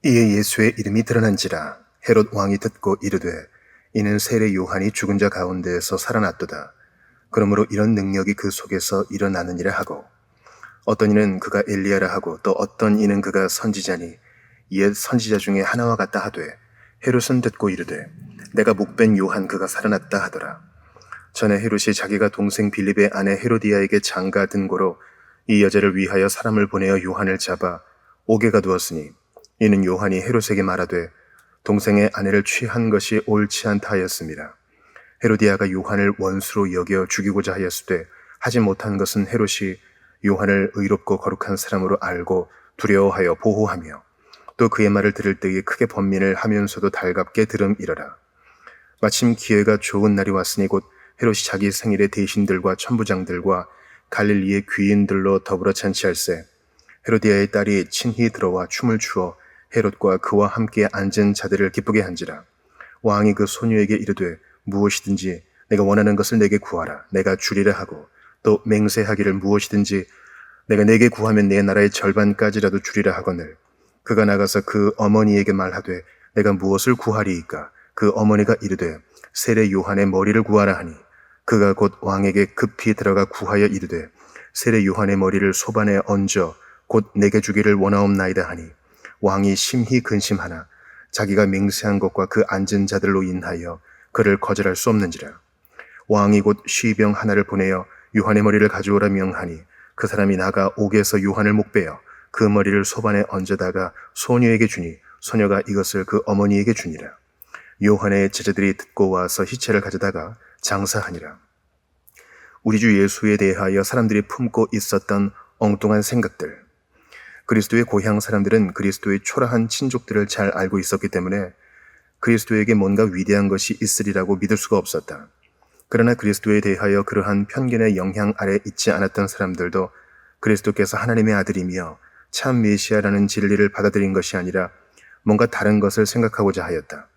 이에 예수의 이름이 드러난지라. 헤롯 왕이 듣고 이르되 이는 세례 요한이 죽은 자 가운데에서 살아났도다. 그러므로 이런 능력이 그 속에서 일어나느니라 하고, 어떤 이는 그가 엘리야라 하고 또 어떤 이는 그가 선지자니 옛 선지자 중에 하나와 같다 하되, 헤롯은 듣고 이르되 내가 목벤 요한 그가 살아났다 하더라. 전에 헤롯이 자기가 동생 빌립의 아내 헤로디아에게 장가 든 고로 이 여자를 위하여 사람을 보내어 요한을 잡아 옥에 가두었으니, 이는 요한이 헤롯에게 말하되 동생의 아내를 취한 것이 옳지 않다 하였습니다. 헤로디아가 요한을 원수로 여겨 죽이고자 하였으되 하지 못한 것은 헤롯이 요한을 의롭고 거룩한 사람으로 알고 두려워하여 보호하며 또 그의 말을 들을 때에 크게 번민을 하면서도 달갑게 들음이러라. 마침 기회가 좋은 날이 왔으니 곧 헤롯이 자기 생일에 대신들과 천부장들과 갈릴리의 귀인들로 더불어 잔치할세, 헤로디아의 딸이 친히 들어와 춤을 추어 헤롯과 그와 함께 앉은 자들을 기쁘게 한지라. 왕이 그 소녀에게 이르되 무엇이든지 내가 원하는 것을 내게 구하라. 내가 주리라 하고, 또 맹세하기를 무엇이든지 내가 내게 구하면 내 나라의 절반까지라도 주리라 하거늘, 그가 나가서 그 어머니에게 말하되 내가 무엇을 구하리이까? 그 어머니가 이르되 세례 요한의 머리를 구하라 하니, 그가 곧 왕에게 급히 들어가 구하여 이르되 세례 요한의 머리를 소반에 얹어 곧 내게 주기를 원하옵나이다 하니, 왕이 심히 근심하나 자기가 맹세한 것과 그 앉은 자들로 인하여 그를 거절할 수 없는지라. 왕이 곧 쉬병 하나를 보내어 요한의 머리를 가져오라 명하니, 그 사람이 나가 옥에서 요한을 목베어 그 머리를 소반에 얹어다가 소녀에게 주니, 소녀가 이것을 그 어머니에게 주니라. 요한의 제자들이 듣고 와서 시체를 가져다가 장사하니라. 우리 주 예수에 대하여 사람들이 품고 있었던 엉뚱한 생각들. 그리스도의 고향 사람들은 그리스도의 초라한 친족들을 잘 알고 있었기 때문에 그리스도에게 뭔가 위대한 것이 있으리라고 믿을 수가 없었다. 그러나 그리스도에 대하여 그러한 편견의 영향 아래 있지 않았던 사람들도 그리스도께서 하나님의 아들이며 참 메시아라는 진리를 받아들인 것이 아니라 뭔가 다른 것을 생각하고자 하였다.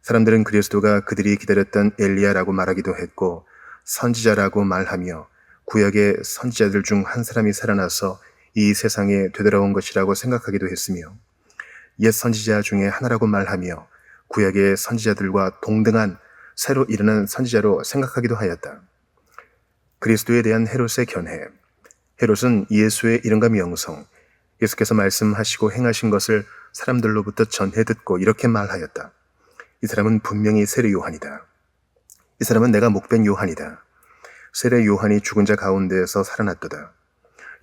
사람들은 그리스도가 그들이 기다렸던 엘리야라고 말하기도 했고, 선지자라고 말하며 구약의 선지자들 중 한 사람이 살아나서 이 세상에 되돌아온 것이라고 생각하기도 했으며, 옛 선지자 중에 하나라고 말하며 구약의 선지자들과 동등한 새로 일어난 선지자로 생각하기도 하였다. 그리스도에 대한 헤롯의 견해. 헤롯은 예수의 이름과 명성, 예수께서 말씀하시고 행하신 것을 사람들로부터 전해 듣고 이렇게 말하였다. 이 사람은 분명히 세례 요한이다. 이 사람은 내가 목벤 요한이다. 세례 요한이 죽은 자 가운데에서 살아났도다.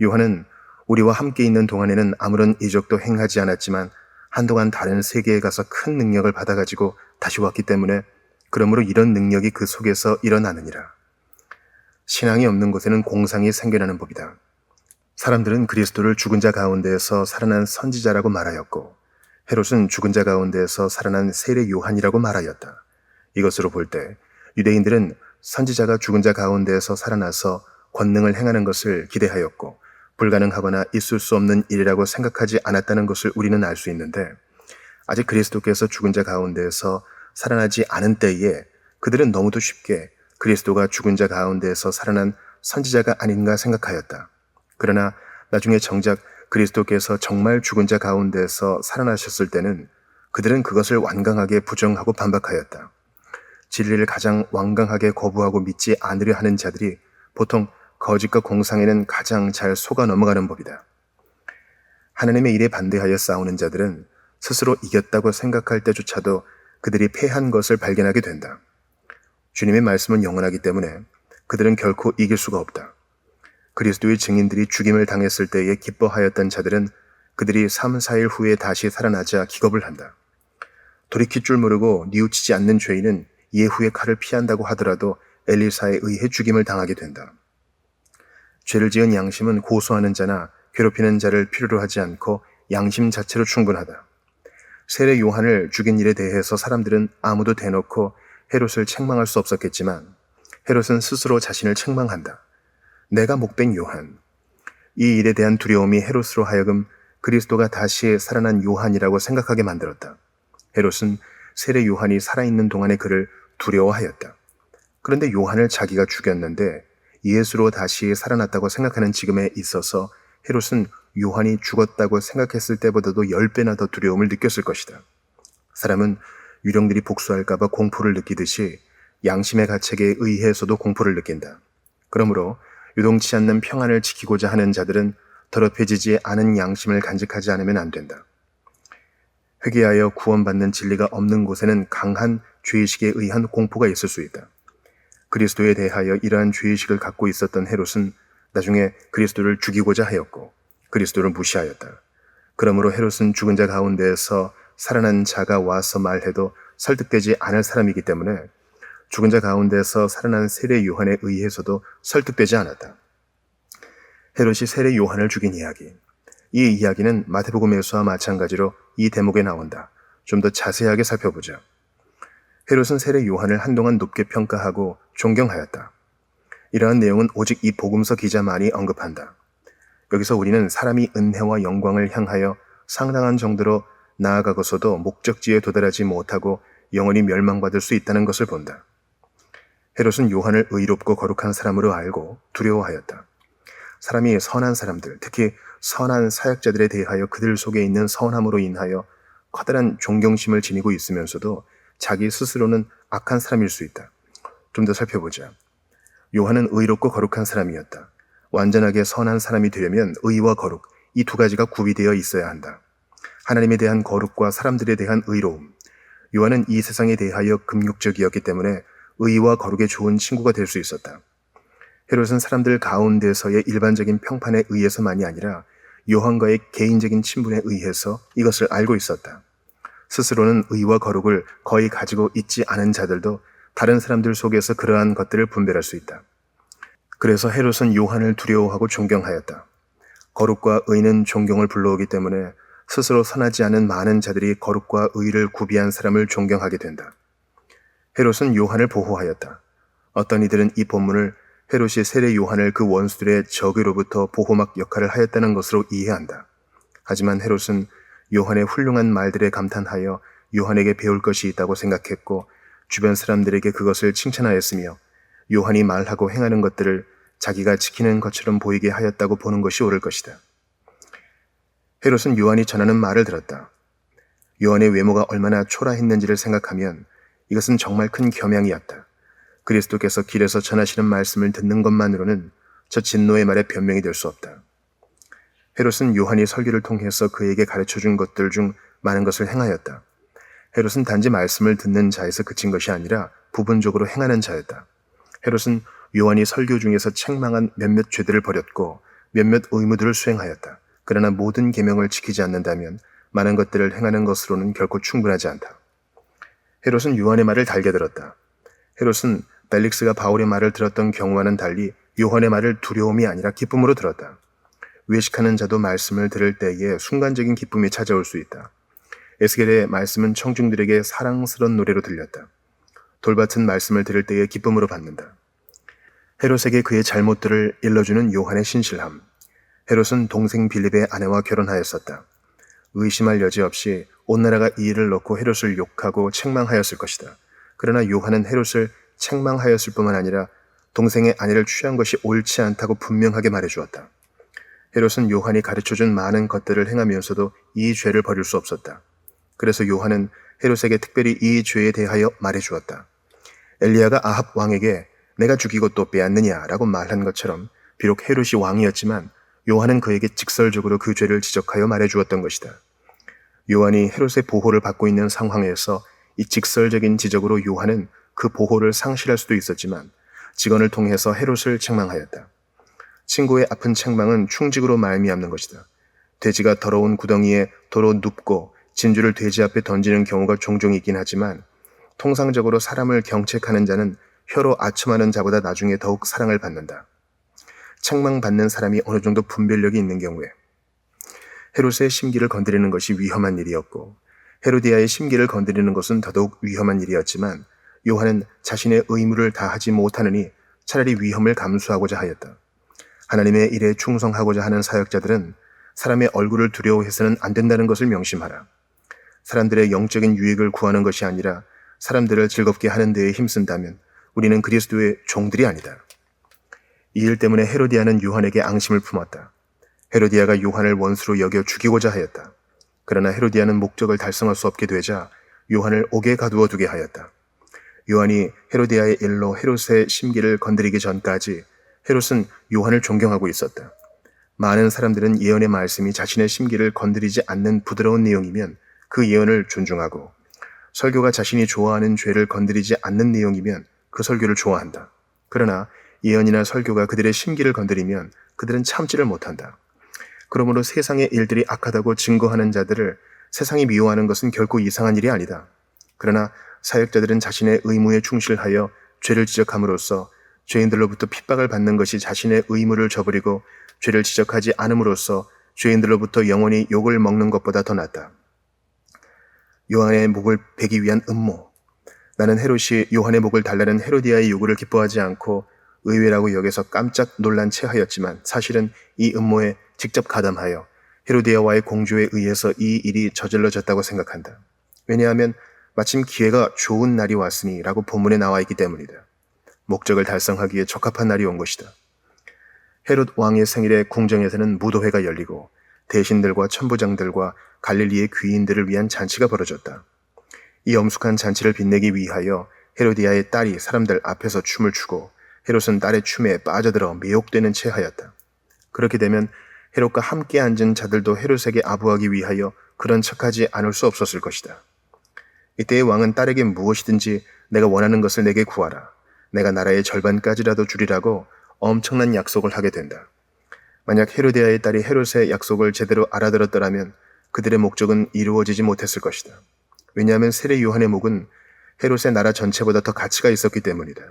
요한은 우리와 함께 있는 동안에는 아무런 이적도 행하지 않았지만 한동안 다른 세계에 가서 큰 능력을 받아가지고 다시 왔기 때문에, 그러므로 이런 능력이 그 속에서 일어나느니라. 신앙이 없는 곳에는 공상이 생겨나는 법이다. 사람들은 그리스도를 죽은 자 가운데에서 살아난 선지자라고 말하였고, 헤롯은 죽은 자 가운데에서 살아난 세례 요한이라고 말하였다. 이것으로 볼 때 유대인들은 선지자가 죽은 자 가운데에서 살아나서 권능을 행하는 것을 기대하였고, 불가능하거나 있을 수 없는 일이라고 생각하지 않았다는 것을 우리는 알 수 있는데, 아직 그리스도께서 죽은 자 가운데에서 살아나지 않은 때에 그들은 너무도 쉽게 그리스도가 죽은 자 가운데에서 살아난 선지자가 아닌가 생각하였다. 그러나 나중에 정작 그리스도께서 정말 죽은 자 가운데에서 살아나셨을 때는 그들은 그것을 완강하게 부정하고 반박하였다. 진리를 가장 완강하게 거부하고 믿지 않으려 하는 자들이 보통 거짓과 공상에는 가장 잘 속아 넘어가는 법이다. 하나님의 일에 반대하여 싸우는 자들은 스스로 이겼다고 생각할 때조차도 그들이 패한 것을 발견하게 된다. 주님의 말씀은 영원하기 때문에 그들은 결코 이길 수가 없다. 그리스도의 증인들이 죽임을 당했을 때에 기뻐하였던 자들은 그들이 3, 4일 후에 다시 살아나자 기겁을 한다. 돌이킬 줄 모르고 뉘우치지 않는 죄인은 예후의 칼을 피한다고 하더라도 엘리사에 의해 죽임을 당하게 된다. 죄를 지은 양심은 고소하는 자나 괴롭히는 자를 필요로 하지 않고 양심 자체로 충분하다. 세례 요한을 죽인 일에 대해서 사람들은 아무도 대놓고 헤롯을 책망할 수 없었겠지만, 헤롯은 스스로 자신을 책망한다. 내가 목벤 요한. 이 일에 대한 두려움이 헤롯으로 하여금 그리스도가 다시 살아난 요한이라고 생각하게 만들었다. 헤롯은 세례 요한이 살아있는 동안에 그를 두려워하였다. 그런데 요한을 자기가 죽였는데 예수로 다시 살아났다고 생각하는 지금에 있어서 헤롯은 요한이 죽었다고 생각했을 때보다도 10배나 더 두려움을 느꼈을 것이다. 사람은 유령들이 복수할까봐 공포를 느끼듯이 양심의 가책에 의해서도 공포를 느낀다. 그러므로 유동치 않는 평안을 지키고자 하는 자들은 더럽혀지지 않은 양심을 간직하지 않으면 안 된다. 회개하여 구원받는 진리가 없는 곳에는 강한 죄의식에 의한 공포가 있을 수 있다. 그리스도에 대하여 이러한 죄의식을 갖고 있었던 헤롯은 나중에 그리스도를 죽이고자 하였고 그리스도를 무시하였다. 그러므로 헤롯은 죽은 자 가운데에서 살아난 자가 와서 말해도 설득되지 않을 사람이기 때문에 죽은 자 가운데서 살아난 세례 요한에 의해서도 설득되지 않았다. 헤롯이 세례 요한을 죽인 이야기. 이 이야기는 마태복음에서와 마찬가지로 이 대목에 나온다. 좀 더 자세하게 살펴보자. 헤롯은 세례 요한을 한동안 높게 평가하고 존경하였다. 이러한 내용은 오직 이 복음서 기자만이 언급한다. 여기서 우리는 사람이 은혜와 영광을 향하여 상당한 정도로 나아가고서도 목적지에 도달하지 못하고 영원히 멸망받을 수 있다는 것을 본다. 헤롯은 요한을 의롭고 거룩한 사람으로 알고 두려워하였다. 사람이 선한 사람들, 특히 선한 사역자들에 대하여 그들 속에 있는 선함으로 인하여 커다란 존경심을 지니고 있으면서도 자기 스스로는 악한 사람일 수 있다. 좀 더 살펴보자. 요한은 의롭고 거룩한 사람이었다. 완전하게 선한 사람이 되려면 의와 거룩, 이 두 가지가 구비되어 있어야 한다. 하나님에 대한 거룩과 사람들에 대한 의로움. 요한은 이 세상에 대하여 금욕적이었기 때문에 의와 거룩에 좋은 친구가 될 수 있었다. 헤롯은 사람들 가운데서의 일반적인 평판에 의해서만이 아니라 요한과의 개인적인 친분에 의해서 이것을 알고 있었다. 스스로는 의와 거룩을 거의 가지고 있지 않은 자들도 다른 사람들 속에서 그러한 것들을 분별할 수 있다. 그래서 헤롯은 요한을 두려워하고 존경하였다. 거룩과 의는 존경을 불러오기 때문에 스스로 선하지 않은 많은 자들이 거룩과 의를 구비한 사람을 존경하게 된다. 헤롯은 요한을 보호하였다. 어떤 이들은 이 본문을 헤롯이 세례 요한을 그 원수들의 적으로부터 보호막 역할을 하였다는 것으로 이해한다. 하지만 헤롯은 요한의 훌륭한 말들에 감탄하여 요한에게 배울 것이 있다고 생각했고 주변 사람들에게 그것을 칭찬하였으며 요한이 말하고 행하는 것들을 자기가 지키는 것처럼 보이게 하였다고 보는 것이 옳을 것이다. 헤롯은 요한이 전하는 말을 들었다. 요한의 외모가 얼마나 초라했는지를 생각하면 이것은 정말 큰 겸양이었다. 그리스도께서 길에서 전하시는 말씀을 듣는 것만으로는 저 진노의 말에 변명이 될 수 없다. 헤롯은 요한이 설교를 통해서 그에게 가르쳐준 것들 중 많은 것을 행하였다. 헤롯은 단지 말씀을 듣는 자에서 그친 것이 아니라 부분적으로 행하는 자였다. 헤롯은 요한이 설교 중에서 책망한 몇몇 죄들을 버렸고 몇몇 의무들을 수행하였다. 그러나 모든 계명을 지키지 않는다면 많은 것들을 행하는 것으로는 결코 충분하지 않다. 헤롯은 요한의 말을 달게 들었다. 헤롯은 벨릭스가 바울의 말을 들었던 경우와는 달리 요한의 말을 두려움이 아니라 기쁨으로 들었다. 외식하는 자도 말씀을 들을 때에 순간적인 기쁨이 찾아올 수 있다. 에스겔의 말씀은 청중들에게 사랑스러운 노래로 들렸다. 돌밭은 말씀을 들을 때에 기쁨으로 받는다. 헤롯에게 그의 잘못들을 일러주는 요한의 신실함. 헤롯은 동생 빌립의 아내와 결혼하였었다. 의심할 여지 없이 온 나라가 이 일을 넣고 헤롯을 욕하고 책망하였을 것이다. 그러나 요한은 헤롯을 책망하였을 뿐만 아니라 동생의 아내를 취한 것이 옳지 않다고 분명하게 말해주었다. 헤롯은 요한이 가르쳐준 많은 것들을 행하면서도 이 죄를 버릴 수 없었다. 그래서 요한은 헤롯에게 특별히 이 죄에 대하여 말해주었다. 엘리야가 아합 왕에게 내가 죽이고 또 빼앗느냐라고 말한 것처럼 비록 헤롯이 왕이었지만 요한은 그에게 직설적으로 그 죄를 지적하여 말해주었던 것이다. 요한이 헤롯의 보호를 받고 있는 상황에서 이 직설적인 지적으로 요한은 그 보호를 상실할 수도 있었지만 직언을 통해서 헤롯을 책망하였다. 친구의 아픈 책망은 충직으로 말미암는 것이다. 돼지가 더러운 구덩이에 도로 눕고 진주를 돼지 앞에 던지는 경우가 종종 있긴 하지만 통상적으로 사람을 경책하는 자는 혀로 아첨하는 자보다 나중에 더욱 사랑을 받는다. 책망받는 사람이 어느 정도 분별력이 있는 경우에 헤롯의 심기를 건드리는 것이 위험한 일이었고 헤로디아의 심기를 건드리는 것은 더더욱 위험한 일이었지만 요한은 자신의 의무를 다하지 못하느니 차라리 위험을 감수하고자 하였다. 하나님의 일에 충성하고자 하는 사역자들은 사람의 얼굴을 두려워해서는 안 된다는 것을 명심하라. 사람들의 영적인 유익을 구하는 것이 아니라 사람들을 즐겁게 하는 데에 힘쓴다면 우리는 그리스도의 종들이 아니다. 이 일 때문에 헤로디아는 요한에게 앙심을 품었다. 헤로디아가 요한을 원수로 여겨 죽이고자 하였다. 그러나 헤로디아는 목적을 달성할 수 없게 되자 요한을 옥에 가두어 두게 하였다. 요한이 헤로디아의 일로 헤롯의 심기를 건드리기 전까지 헤롯은 요한을 존경하고 있었다. 많은 사람들은 예언의 말씀이 자신의 심기를 건드리지 않는 부드러운 내용이면 그 예언을 존중하고, 설교가 자신이 좋아하는 죄를 건드리지 않는 내용이면 그 설교를 좋아한다. 그러나 예언이나 설교가 그들의 심기를 건드리면 그들은 참지를 못한다. 그러므로 세상의 일들이 악하다고 증거하는 자들을 세상이 미워하는 것은 결코 이상한 일이 아니다. 그러나 사역자들은 자신의 의무에 충실하여 죄를 지적함으로써 죄인들로부터 핍박을 받는 것이 자신의 의무를 저버리고 죄를 지적하지 않음으로써 죄인들로부터 영원히 욕을 먹는 것보다 더 낫다. 요한의 목을 베기 위한 음모. 나는 헤롯이 요한의 목을 달라는 헤로디아의 요구를 기뻐하지 않고 의외라고 여겨서 깜짝 놀란 채 하였지만, 사실은 이 음모에 직접 가담하여 헤로디아와의 공조에 의해서 이 일이 저질러졌다고 생각한다. 왜냐하면 마침 기회가 좋은 날이 왔으니 라고 본문에 나와 있기 때문이다. 목적을 달성하기에 적합한 날이 온 것이다. 헤롯 왕의 생일에 궁정에서는 무도회가 열리고 대신들과 천부장들과 갈릴리의 귀인들을 위한 잔치가 벌어졌다. 이 엄숙한 잔치를 빛내기 위하여 헤로디아의 딸이 사람들 앞에서 춤을 추고 헤롯은 딸의 춤에 빠져들어 매혹되는 채 하였다. 그렇게 되면 헤롯과 함께 앉은 자들도 헤롯에게 아부하기 위하여 그런 척하지 않을 수 없었을 것이다. 이때의 왕은 딸에게 무엇이든지 내가 원하는 것을 내게 구하라, 내가 나라의 절반까지라도 주리라고 엄청난 약속을 하게 된다. 만약 헤로디아의 딸이 헤롯의 약속을 제대로 알아들었더라면 그들의 목적은 이루어지지 못했을 것이다. 왜냐하면 세례 요한의 목은 헤롯의 나라 전체보다 더 가치가 있었기 때문이다.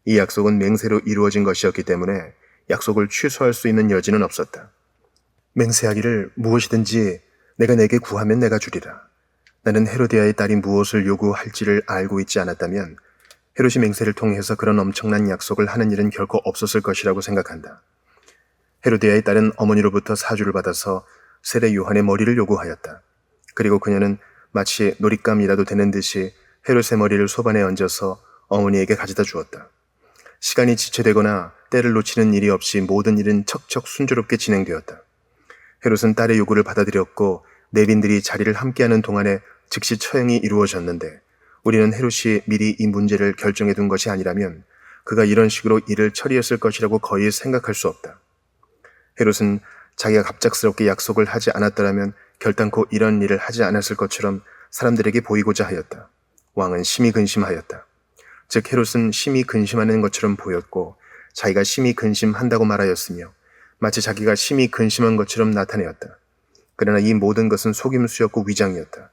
이 약속은 맹세로 이루어진 것이었기 때문에 약속을 취소할 수 있는 여지는 없었다. 맹세하기를 무엇이든지 내가 내게 구하면 내가 주리라. 나는 헤로디아의 딸이 무엇을 요구할지를 알고 있지 않았다면 헤롯이 맹세를 통해서 그런 엄청난 약속을 하는 일은 결코 없었을 것이라고 생각한다. 헤로디아의 딸은 어머니로부터 사주를 받아서 세례 요한의 머리를 요구하였다. 그리고 그녀는 마치 놀잇감이라도 되는 듯이 헤롯의 머리를 소반에 얹어서 어머니에게 가져다 주었다. 시간이 지체되거나 때를 놓치는 일이 없이 모든 일은 척척 순조롭게 진행되었다. 헤롯은 딸의 요구를 받아들였고 내빈들이 자리를 함께하는 동안에 즉시 처형이 이루어졌는데, 우리는 헤롯이 미리 이 문제를 결정해 둔 것이 아니라면 그가 이런 식으로 일을 처리했을 것이라고 거의 생각할 수 없다. 헤롯은 자기가 갑작스럽게 약속을 하지 않았더라면 결단코 이런 일을 하지 않았을 것처럼 사람들에게 보이고자 하였다. 왕은 심히 근심하였다. 즉 헤롯은 심히 근심하는 것처럼 보였고 자기가 심히 근심한다고 말하였으며 마치 자기가 심히 근심한 것처럼 나타내었다. 그러나 이 모든 것은 속임수였고 위장이었다.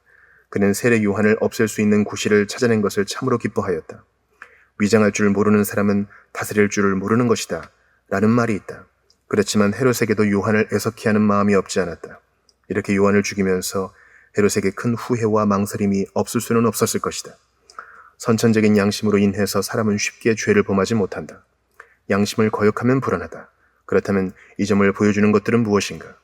그는 세례 요한을 없앨 수 있는 구실을 찾아낸 것을 참으로 기뻐하였다. 위장할 줄 모르는 사람은 다스릴 줄을 모르는 것이다 라는 말이 있다. 그렇지만 헤롯에게도 요한을 애석해 하는 마음이 없지 않았다. 이렇게 요한을 죽이면서 헤롯에게 큰 후회와 망설임이 없을 수는 없었을 것이다. 선천적인 양심으로 인해서 사람은 쉽게 죄를 범하지 못한다. 양심을 거역하면 불안하다. 그렇다면 이 점을 보여주는 것들은 무엇인가?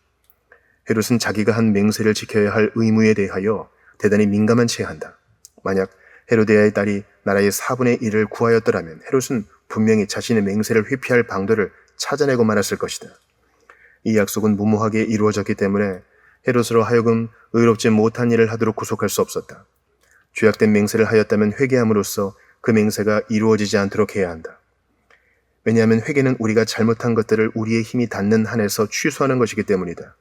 헤롯은 자기가 한 맹세를 지켜야 할 의무에 대하여 대단히 민감한 채 한다. 만약 헤로디아의 딸이 나라의 4분의 1을 구하였더라면 헤롯은 분명히 자신의 맹세를 회피할 방도를 찾아내고 말았을 것이다. 이 약속은 무모하게 이루어졌기 때문에 헤롯으로 하여금 의롭지 못한 일을 하도록 구속할 수 없었다. 죄악된 맹세를 하였다면 회개함으로써 그 맹세가 이루어지지 않도록 해야 한다. 왜냐하면 회개는 우리가 잘못한 것들을 우리의 힘이 닿는 한에서 취소하는 것이기 때문이다.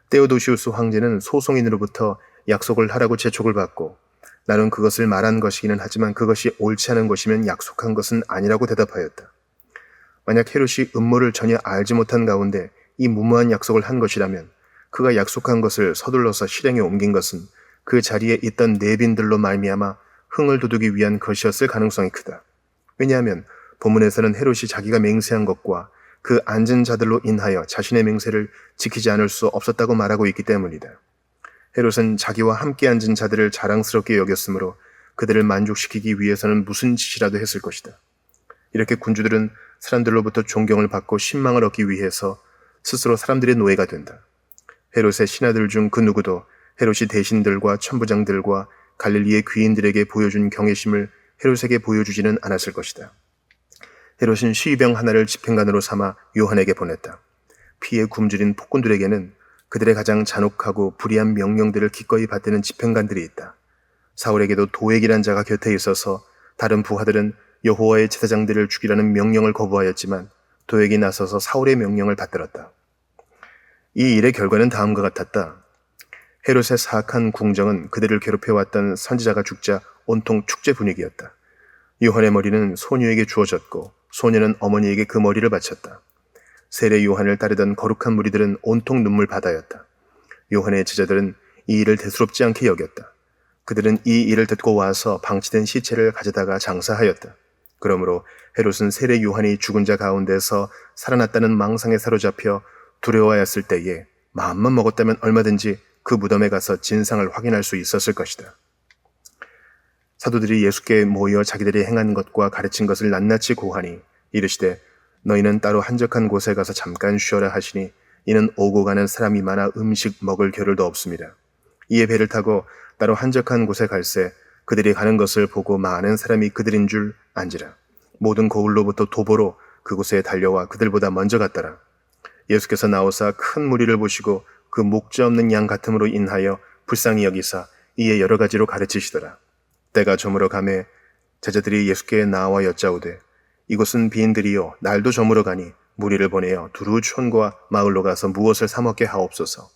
데오도시우스 황제는 소송인으로부터 약속을 하라고 재촉을 받고 나는 그것을 말한 것이기는 하지만 그것이 옳지 않은 것이면 약속한 것은 아니라고 대답하였다. 만약 헤롯이 음모를 전혀 알지 못한 가운데 이 무모한 약속을 한 것이라면 그가 약속한 것을 서둘러서 실행에 옮긴 것은 그 자리에 있던 내빈들로 말미암아 흥을 돋우기 위한 것이었을 가능성이 크다. 왜냐하면 본문에서는 헤롯이 자기가 맹세한 것과 그 앉은 자들로 인하여 자신의 맹세를 지키지 않을 수 없었다고 말하고 있기 때문이다. 헤롯은 자기와 함께 앉은 자들을 자랑스럽게 여겼으므로 그들을 만족시키기 위해서는 무슨 짓이라도 했을 것이다. 이렇게 군주들은 사람들로부터 존경을 받고 신망을 얻기 위해서 스스로 사람들의 노예가 된다. 헤롯의 신하들 중 그 누구도 헤롯이 대신들과 천부장들과 갈릴리의 귀인들에게 보여준 경외심을 헤롯에게 보여주지는 않았을 것이다. 헤롯은 시위병 하나를 집행관으로 삼아 요한에게 보냈다. 피에 굶주린 폭군들에게는 그들의 가장 잔혹하고 불의한 명령들을 기꺼이 받드는 집행관들이 있다. 사울에게도 도액이란 자가 곁에 있어서 다른 부하들은 여호와의 제사장들을 죽이라는 명령을 거부하였지만 도액이 나서서 사울의 명령을 받들었다. 이 일의 결과는 다음과 같았다. 헤롯의 사악한 궁정은 그들을 괴롭혀왔던 선지자가 죽자 온통 축제 분위기였다. 요한의 머리는 소녀에게 주어졌고 소녀는 어머니에게 그 머리를 바쳤다. 세례 요한을 따르던 거룩한 무리들은 온통 눈물 바다였다. 요한의 제자들은 이 일을 대수롭지 않게 여겼다. 그들은 이 일을 듣고 와서 방치된 시체를 가져다가 장사하였다. 그러므로 헤롯은 세례 요한이 죽은 자 가운데서 살아났다는 망상에 사로잡혀 두려워하였을 때에 마음만 먹었다면 얼마든지 그 무덤에 가서 진상을 확인할 수 있었을 것이다. 사도들이 예수께 모여 자기들이 행한 것과 가르친 것을 낱낱이 고하니 이르시되 너희는 따로 한적한 곳에 가서 잠깐 쉬어라 하시니 이는 오고 가는 사람이 많아 음식 먹을 겨를도 없습니다. 이에 배를 타고 따로 한적한 곳에 갈새 그들이 가는 것을 보고 많은 사람이 그들인 줄 안지라. 모든 고을로부터 도보로 그곳에 달려와 그들보다 먼저 갔더라. 예수께서 나오사 큰 무리를 보시고 그 목자 없는 양 같음으로 인하여 불쌍히 여기사 이에 여러 가지로 가르치시더라. 때가 저물어 가매 제자들이 예수께 나와 여짜오되 이곳은 비인들이요 날도 저물어 가니 무리를 보내어 두루 촌과 마을로 가서 무엇을 사 먹게 하옵소서.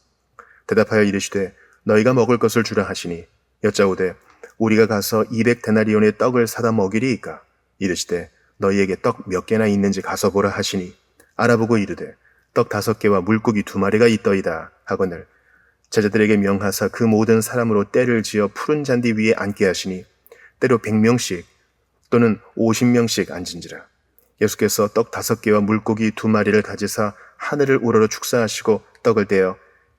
대답하여 이르시되 너희가 먹을 것을 주라 하시니 여짜오되 우리가 가서 200데나리온의 떡을 사다 먹이리이까. 이르시되 너희에게 떡 몇 개나 있는지 가서 보라 하시니 알아보고 이르되 떡 5개와 물고기 2마리가 있더이다 하거늘 제자들에게 명하사 그 모든 사람으로 떼를 지어 푸른 잔디 위에 앉게 하시니 때로 100명씩 또는 50명씩 앉은지라. 예수께서 떡 5개와 물고기 2마리를 가지사 하늘을 우러러 축사하시고 떡을 떼어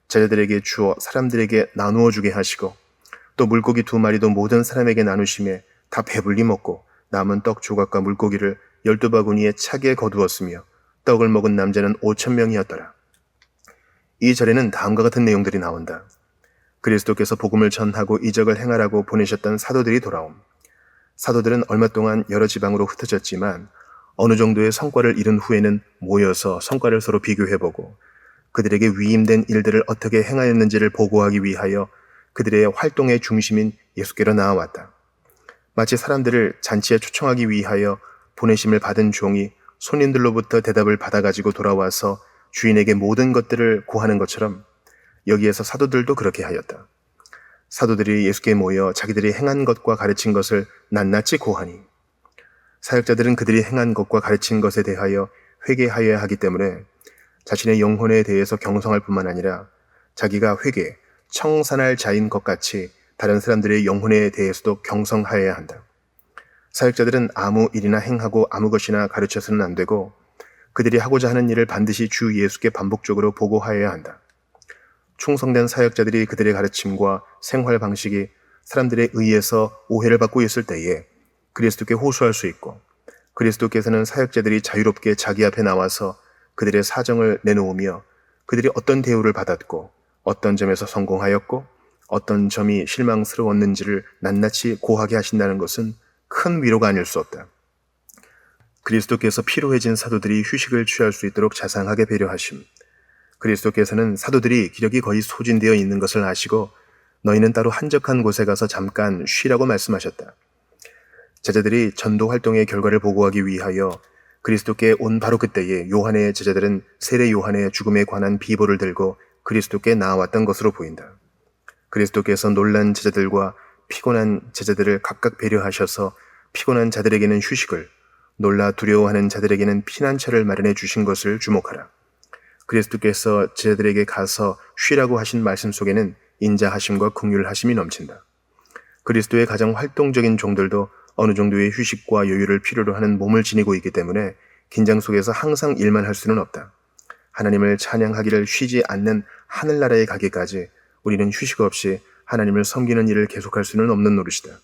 제자들에게 주어 사람들에게 나누어 주게 하시고 또 물고기 2마리도 모든 사람에게 나누심에 다 배불리 먹고 남은 떡 조각과 물고기를 12바구니에 차게 거두었으며 떡을 먹은 남자는 5,000명이었더라. 이 절에는 다음과 같은 내용들이 나온다. 그리스도께서 복음을 전하고 이적을 행하라고 보내셨던 사도들이 돌아옴. 사도들은 얼마 동안 여러 지방으로 흩어졌지만 어느 정도의 성과를 이룬 후에는 모여서 성과를 서로 비교해보고 그들에게 위임된 일들을 어떻게 행하였는지를 보고하기 위하여 그들의 활동의 중심인 예수께로 나아왔다. 마치 사람들을 잔치에 초청하기 위하여 보내심을 받은 종이 손님들로부터 대답을 받아가지고 돌아와서 주인에게 모든 것들을 고하는 것처럼 여기에서 사도들도 그렇게 하였다. 사도들이 예수께 모여 자기들이 행한 것과 가르친 것을 낱낱이 고하니 사역자들은 그들이 행한 것과 가르친 것에 대하여 회개하여야 하기 때문에 자신의 영혼에 대해서 경성할 뿐만 아니라 자기가 청산할 자인 것 같이 다른 사람들의 영혼에 대해서도 경성하여야 한다. 사역자들은 아무 일이나 행하고 아무 것이나 가르쳐서는 안 되고 그들이 하고자 하는 일을 반드시 주 예수께 반복적으로 보고하여야 한다. 충성된 사역자들이 그들의 가르침과 생활 방식이 사람들에 의해서 오해를 받고 있을 때에 그리스도께 호소할 수 있고 그리스도께서는 사역자들이 자유롭게 자기 앞에 나와서 그들의 사정을 내놓으며 그들이 어떤 대우를 받았고 어떤 점에서 성공하였고 어떤 점이 실망스러웠는지를 낱낱이 고하게 하신다는 것은 큰 위로가 아닐 수 없다. 그리스도께서 피로해진 사도들이 휴식을 취할 수 있도록 자상하게 배려하심. 그리스도께서는 사도들이 기력이 거의 소진되어 있는 것을 아시고 너희는 따로 한적한 곳에 가서 잠깐 쉬라고 말씀하셨다. 제자들이 전도 활동의 결과를 보고하기 위하여 그리스도께 온 바로 그때에 요한의 제자들은 세례 요한의 죽음에 관한 비보를 들고 그리스도께 나아왔던 것으로 보인다. 그리스도께서 놀란 제자들과 피곤한 제자들을 각각 배려하셔서 피곤한 자들에게는 휴식을, 놀라 두려워하는 자들에게는 피난처를 마련해 주신 것을 주목하라. 그리스도께서 제자들에게 가서 쉬라고 하신 말씀 속에는 인자하심과 긍휼하심이 넘친다. 그리스도의 가장 활동적인 종들도 어느 정도의 휴식과 여유를 필요로 하는 몸을 지니고 있기 때문에 긴장 속에서 항상 일만 할 수는 없다. 하나님을 찬양하기를 쉬지 않는 하늘나라에 가기까지 우리는 휴식 없이 하나님을 섬기는 일을 계속할 수는 없는 노릇이다.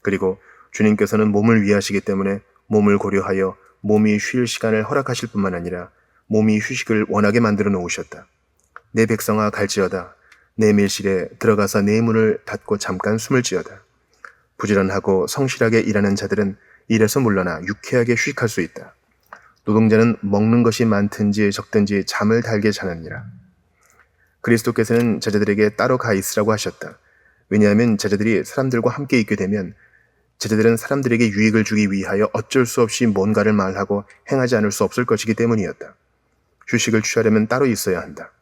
그리고 주님께서는 몸을 위하시기 때문에 몸을 고려하여 몸이 쉴 시간을 허락하실 뿐만 아니라 몸이 휴식을 원하게 만들어 놓으셨다. 내 백성아 갈지어다. 내 밀실에 들어가서 내 문을 닫고 잠깐 숨을 지어다. 부지런하고 성실하게 일하는 자들은 일에서 물러나 유쾌하게 휴식할 수 있다. 노동자는 먹는 것이 많든지 적든지 잠을 달게 자느니라. 그리스도께서는 제자들에게 따로 가 있으라고 하셨다. 왜냐하면 제자들이 사람들과 함께 있게 되면 제자들은 사람들에게 유익을 주기 위하여 어쩔 수 없이 뭔가를 말하고 행하지 않을 수 없을 것이기 때문이었다. 휴식을 취하려면 따로 있어야 한다.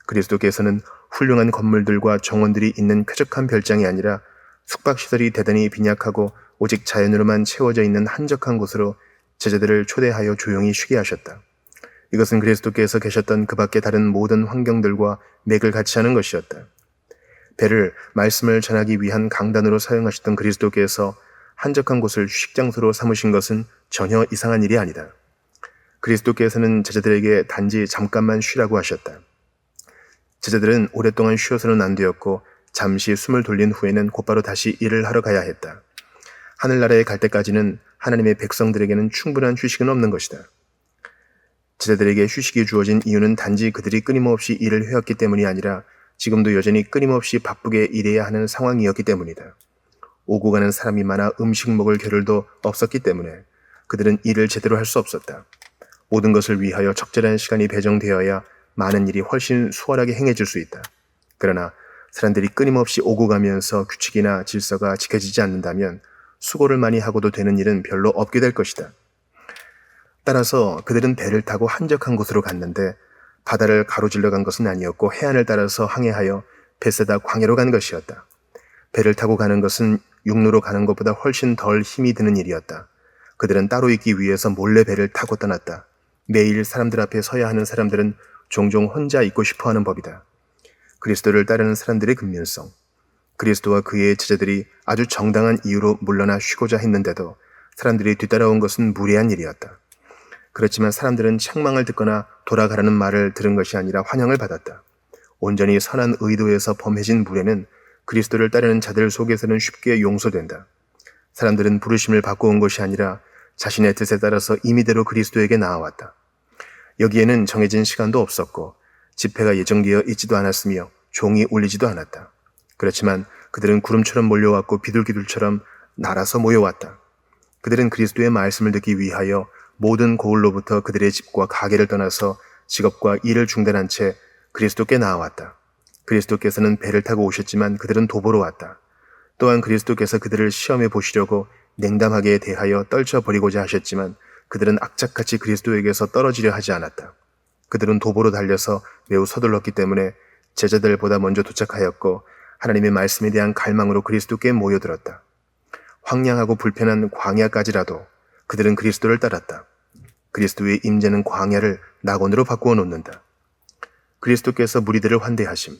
그리스도께서는 훌륭한 건물들과 정원들이 있는 쾌적한 별장이 아니라 숙박시설이 대단히 빈약하고 오직 자연으로만 채워져 있는 한적한 곳으로 제자들을 초대하여 조용히 쉬게 하셨다. 이것은 그리스도께서 계셨던 그 밖의 다른 모든 환경들과 맥을 같이 하는 것이었다. 배를 말씀을 전하기 위한 강단으로 사용하셨던 그리스도께서 한적한 곳을 휴식장소로 삼으신 것은 전혀 이상한 일이 아니다. 그리스도께서는 제자들에게 단지 잠깐만 쉬라고 하셨다. 제자들은 오랫동안 쉬어서는 안 되었고 잠시 숨을 돌린 후에는 곧바로 다시 일을 하러 가야 했다. 하늘나라에 갈 때까지는 하나님의 백성들에게는 충분한 휴식은 없는 것이다. 제자들에게 휴식이 주어진 이유는 단지 그들이 끊임없이 일을 해왔기 때문이 아니라 지금도 여전히 끊임없이 바쁘게 일해야 하는 상황이었기 때문이다. 오고 가는 사람이 많아 음식 먹을 겨를도 없었기 때문에 그들은 일을 제대로 할 수 없었다. 모든 것을 위하여 적절한 시간이 배정되어야 많은 일이 훨씬 수월하게 행해질 수 있다. 그러나 사람들이 끊임없이 오고 가면서 규칙이나 질서가 지켜지지 않는다면 수고를 많이 하고도 되는 일은 별로 없게 될 것이다. 따라서 그들은 배를 타고 한적한 곳으로 갔는데 바다를 가로질러 간 것은 아니었고 해안을 따라서 항해하여 벳세다 광야로 간 것이었다. 배를 타고 가는 것은 육로로 가는 것보다 훨씬 덜 힘이 드는 일이었다. 그들은 따로 있기 위해서 몰래 배를 타고 떠났다. 매일 사람들 앞에 서야 하는 사람들은 종종 혼자 있고 싶어하는 법이다. 그리스도를 따르는 사람들의 근면성, 그리스도와 그의 제자들이 아주 정당한 이유로 물러나 쉬고자 했는데도 사람들이 뒤따라온 것은 무례한 일이었다. 그렇지만 사람들은 책망을 듣거나 돌아가라는 말을 들은 것이 아니라 환영을 받았다. 온전히 선한 의도에서 범해진 무례는 그리스도를 따르는 자들 속에서는 쉽게 용서된다. 사람들은 부르심을 받고 온 것이 아니라 자신의 뜻에 따라서 임의대로 그리스도에게 나아왔다. 여기에는 정해진 시간도 없었고 집회가 예정되어 있지도 않았으며 종이 울리지도 않았다. 그렇지만 그들은 구름처럼 몰려왔고 비둘기들처럼 날아서 모여왔다. 그들은 그리스도의 말씀을 듣기 위하여 모든 고을로부터 그들의 집과 가게를 떠나서 직업과 일을 중단한 채 그리스도께 나아왔다. 그리스도께서는 배를 타고 오셨지만 그들은 도보로 왔다. 또한 그리스도께서 그들을 시험해 보시려고 냉담하게 대하여 떨쳐버리고자 하셨지만 그들은 악착같이 그리스도에게서 떨어지려 하지 않았다. 그들은 도보로 달려서 매우 서둘렀기 때문에 제자들보다 먼저 도착하였고 하나님의 말씀에 대한 갈망으로 그리스도께 모여들었다. 황량하고 불편한 광야까지라도 그들은 그리스도를 따랐다. 그리스도의 임재는 광야를 낙원으로 바꾸어 놓는다. 그리스도께서 무리들을 환대하심.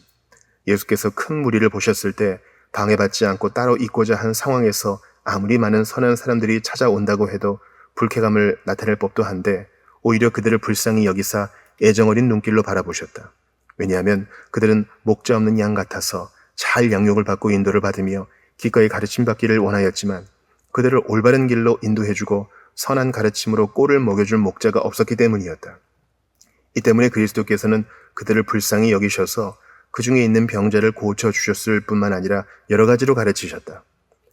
예수께서 큰 무리를 보셨을 때 방해받지 않고 따로 있고자 한 상황에서 아무리 많은 선한 사람들이 찾아온다고 해도 불쾌감을 나타낼 법도 한데 오히려 그들을 불쌍히 여기사 애정어린 눈길로 바라보셨다. 왜냐하면 그들은 목자 없는 양 같아서 잘 양육을 받고 인도를 받으며 기꺼이 가르침 받기를 원하였지만 그들을 올바른 길로 인도해주고 선한 가르침으로 꼴을 먹여줄 목자가 없었기 때문이었다. 이 때문에 그리스도께서는 그들을 불쌍히 여기셔서 그 중에 있는 병자를 고쳐주셨을 뿐만 아니라 여러 가지로 가르치셨다.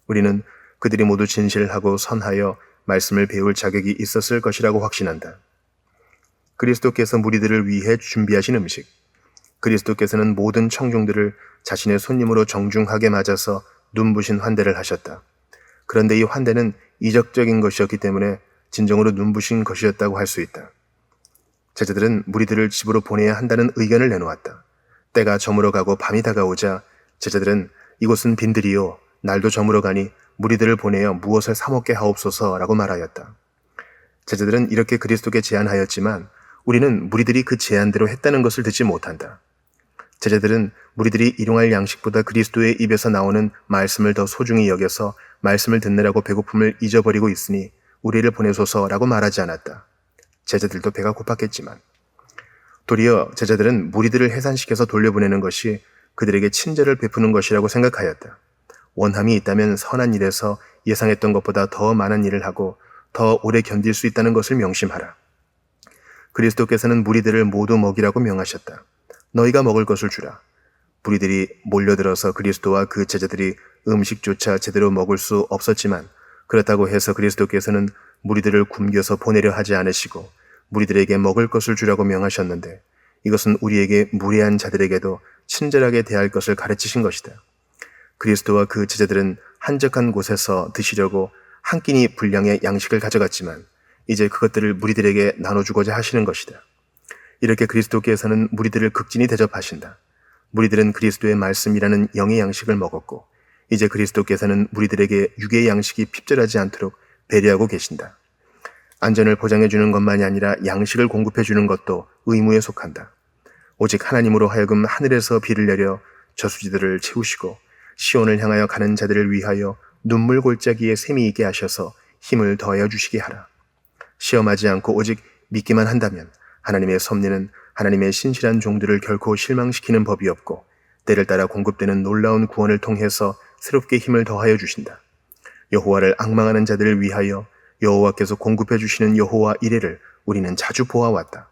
우리는 그들이 모두 진실하고 선하여 말씀을 배울 자격이 있었을 것이라고 확신한다. 그리스도께서 무리들을 위해 준비하신 음식. 그리스도께서는 모든 청중들을 자신의 손님으로 정중하게 맞아서 눈부신 환대를 하셨다. 그런데 이 환대는 이적적인 것이었기 때문에 진정으로 눈부신 것이었다고 할 수 있다. 제자들은 무리들을 집으로 보내야 한다는 의견을 내놓았다. 때가 저물어 가고 밤이 다가오자 제자들은 이곳은 빈들이요 날도 저물어 가니 무리들을 보내어 무엇을 사 먹게 하옵소서라고 말하였다. 제자들은 이렇게 그리스도께 제안하였지만 우리는 무리들이 그 제안대로 했다는 것을 듣지 못한다. 제자들은 무리들이 일용할 양식보다 그리스도의 입에서 나오는 말씀을 더 소중히 여겨서 말씀을 듣느라고 배고픔을 잊어버리고 있으니 우리를 보내소서라고 말하지 않았다. 제자들도 배가 고팠겠지만 도리어 제자들은 무리들을 해산시켜서 돌려보내는 것이 그들에게 친절을 베푸는 것이라고 생각하였다. 원함이 있다면 선한 일에서 예상했던 것보다 더 많은 일을 하고 더 오래 견딜 수 있다는 것을 명심하라. 그리스도께서는 무리들을 모두 먹이라고 명하셨다. 너희가 먹을 것을 주라. 무리들이 몰려들어서 그리스도와 그 제자들이 음식조차 제대로 먹을 수 없었지만 그렇다고 해서 그리스도께서는 무리들을 굶겨서 보내려 하지 않으시고 무리들에게 먹을 것을 주라고 명하셨는데 이것은 우리에게 무례한 자들에게도 친절하게 대할 것을 가르치신 것이다. 그리스도와 그 제자들은 한적한 곳에서 드시려고 한 끼니 분량의 양식을 가져갔지만 이제 그것들을 무리들에게 나눠주고자 하시는 것이다. 이렇게 그리스도께서는 무리들을 극진히 대접하신다. 무리들은 그리스도의 말씀이라는 영의 양식을 먹었고 이제 그리스도께서는 무리들에게 육의 양식이 핍절하지 않도록 배려하고 계신다. 안전을 보장해주는 것만이 아니라 양식을 공급해주는 것도 의무에 속한다. 오직 하나님으로 하여금 하늘에서 비를 내려 저수지들을 채우시고 시온을 향하여 가는 자들을 위하여 눈물 골짜기에 샘이 있게 하셔서 힘을 더하여 주시게 하라. 시험하지 않고 오직 믿기만 한다면 하나님의 섭리는 하나님의 신실한 종들을 결코 실망시키는 법이 없고 때를 따라 공급되는 놀라운 구원을 통해서 새롭게 힘을 더하여 주신다. 여호와를 앙망하는 자들을 위하여 여호와께서 공급해 주시는 여호와 이레를 우리는 자주 보아왔다.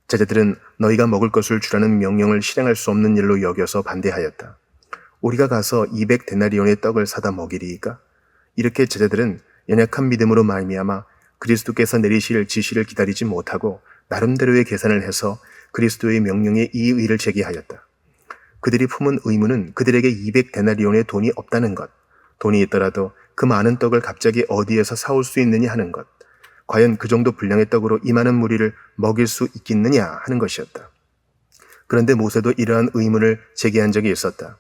제자들은 너희가 먹을 것을 주라는 명령을 실행할 수 없는 일로 여겨서 반대하였다. 우리가 가서 200데나리온의 떡을 사다 먹이리이까? 이렇게 제자들은 연약한 믿음으로 말미암아 그리스도께서 내리실 지시를 기다리지 못하고 나름대로의 계산을 해서 그리스도의 명령에 이의를 제기하였다. 그들이 품은 의무는 그들에게 200데나리온의 돈이 없다는 것, 돈이 있더라도 그 많은 떡을 갑자기 어디에서 사올 수 있느냐 하는 것, 과연 그 정도 분량의 떡으로 이 많은 무리를 먹일 수 있겠느냐 하는 것이었다. 그런데 모세도 이러한 의문을 제기한 적이 있었다.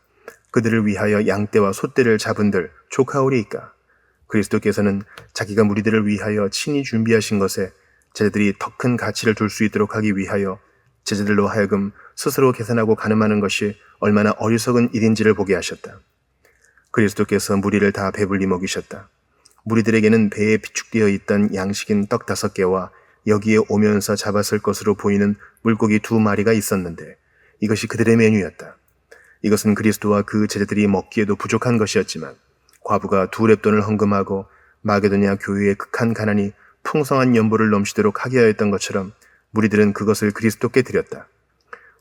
그들을 위하여 양떼와 소떼를 잡은들 족하오리이까? 그리스도께서는 자기가 무리들을 위하여 친히 준비하신 것에 제자들이 더 큰 가치를 둘 수 있도록 하기 위하여 제자들로 하여금 스스로 계산하고 가늠하는 것이 얼마나 어리석은 일인지를 보게 하셨다. 그리스도께서 무리를 다 배불리 먹이셨다. 무리들에게는 배에 비축되어 있던 양식인 떡 5개와 여기에 오면서 잡았을 것으로 보이는 물고기 2마리가 있었는데 이것이 그들의 메뉴였다. 이것은 그리스도와 그 제자들이 먹기에도 부족한 것이었지만 과부가 2렙돈을 헌금하고 마게도냐 교회의 극한 가난이 풍성한 연보를 넘치도록 하게 하였던 것처럼 무리들은 그것을 그리스도께 드렸다.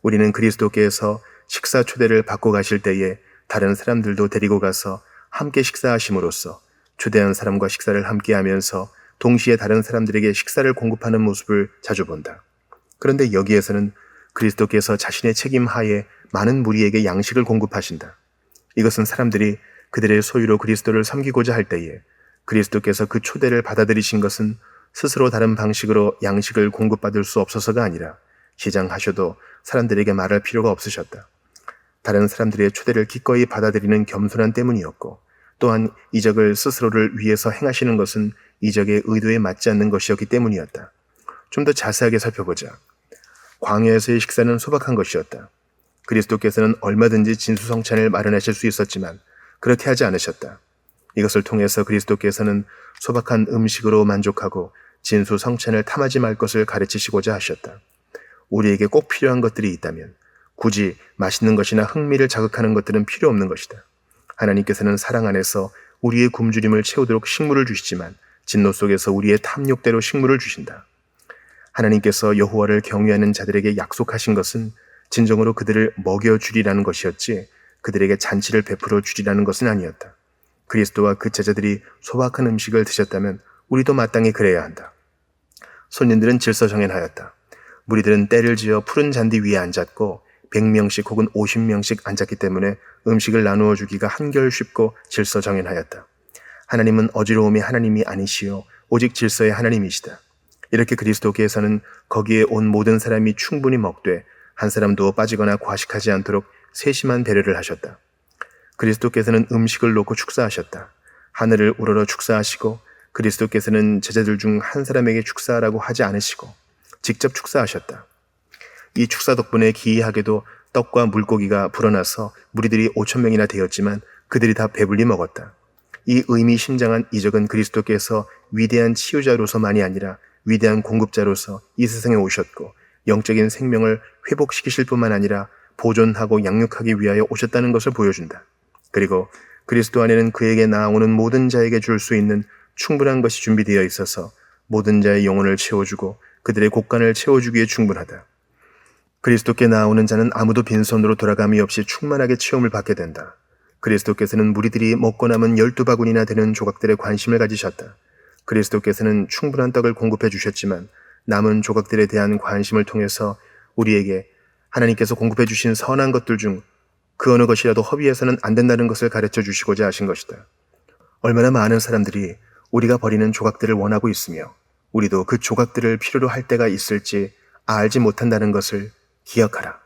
우리는 그리스도께서 식사 초대를 받고 가실 때에 다른 사람들도 데리고 가서 함께 식사하심으로써 초대한 사람과 식사를 함께 하면서 동시에 다른 사람들에게 식사를 공급하는 모습을 자주 본다. 그런데 여기에서는 그리스도께서 자신의 책임 하에 많은 무리에게 양식을 공급하신다. 이것은 사람들이 그들의 소유로 그리스도를 섬기고자 할 때에 그리스도께서 그 초대를 받아들이신 것은 스스로 다른 방식으로 양식을 공급받을 수 없어서가 아니라 시장하셔도 사람들에게 말할 필요가 없으셨다. 다른 사람들의 초대를 기꺼이 받아들이는 겸손함 때문이었고 또한 이적을 스스로를 위해서 행하시는 것은 이적의 의도에 맞지 않는 것이었기 때문이었다. 좀 더 자세하게 살펴보자. 광야에서의 식사는 소박한 것이었다. 그리스도께서는 얼마든지 진수성찬을 마련하실 수 있었지만 그렇게 하지 않으셨다. 이것을 통해서 그리스도께서는 소박한 음식으로 만족하고 진수성찬을 탐하지 말 것을 가르치시고자 하셨다. 우리에게 꼭 필요한 것들이 있다면 굳이 맛있는 것이나 흥미를 자극하는 것들은 필요 없는 것이다. 하나님께서는 사랑 안에서 우리의 굶주림을 채우도록 식물을 주시지만 진노 속에서 우리의 탐욕대로 식물을 주신다. 하나님께서 여호와를 경외하는 자들에게 약속하신 것은 진정으로 그들을 먹여주리라는 것이었지 그들에게 잔치를 베풀어 주리라는 것은 아니었다. 그리스도와 그 제자들이 소박한 음식을 드셨다면 우리도 마땅히 그래야 한다. 손님들은 질서정연하였다. 무리들은 때를 지어 푸른 잔디 위에 앉았고 100명씩 혹은 50명씩 앉았기 때문에 음식을 나누어 주기가 한결 쉽고 질서정연하였다. 하나님은 어지러움의 하나님이 아니시오 오직 질서의 하나님이시다. 이렇게 그리스도께서는 거기에 온 모든 사람이 충분히 먹되 한 사람도 빠지거나 과식하지 않도록 세심한 배려를 하셨다. 그리스도께서는 음식을 놓고 축사하셨다. 하늘을 우러러 축사하시고 그리스도께서는 제자들 중 한 사람에게 축사하라고 하지 않으시고 직접 축사하셨다. 이 축사 덕분에 기이하게도 떡과 물고기가 불어나서 무리들이 5,000명이나 되었지만 그들이 다 배불리 먹었다. 이 의미심장한 이적은 그리스도께서 위대한 치유자로서만이 아니라 위대한 공급자로서 이 세상에 오셨고 영적인 생명을 회복시키실 뿐만 아니라 보존하고 양육하기 위하여 오셨다는 것을 보여준다. 그리고 그리스도 안에는 그에게 나아오는 모든 자에게 줄 수 있는 충분한 것이 준비되어 있어서 모든 자의 영혼을 채워주고 그들의 곡간을 채워주기에 충분하다. 그리스도께 나아오는 자는 아무도 빈손으로 돌아감이 없이 충만하게 체험을 받게 된다. 그리스도께서는 무리들이 먹고 남은 12바구니나 되는 조각들에 관심을 가지셨다. 그리스도께서는 충분한 떡을 공급해 주셨지만 남은 조각들에 대한 관심을 통해서 우리에게 하나님께서 공급해 주신 선한 것들 중 그 어느 것이라도 허비해서는 안 된다는 것을 가르쳐 주시고자 하신 것이다. 얼마나 많은 사람들이 우리가 버리는 조각들을 원하고 있으며 우리도 그 조각들을 필요로 할 때가 있을지 알지 못한다는 것을 기억하라.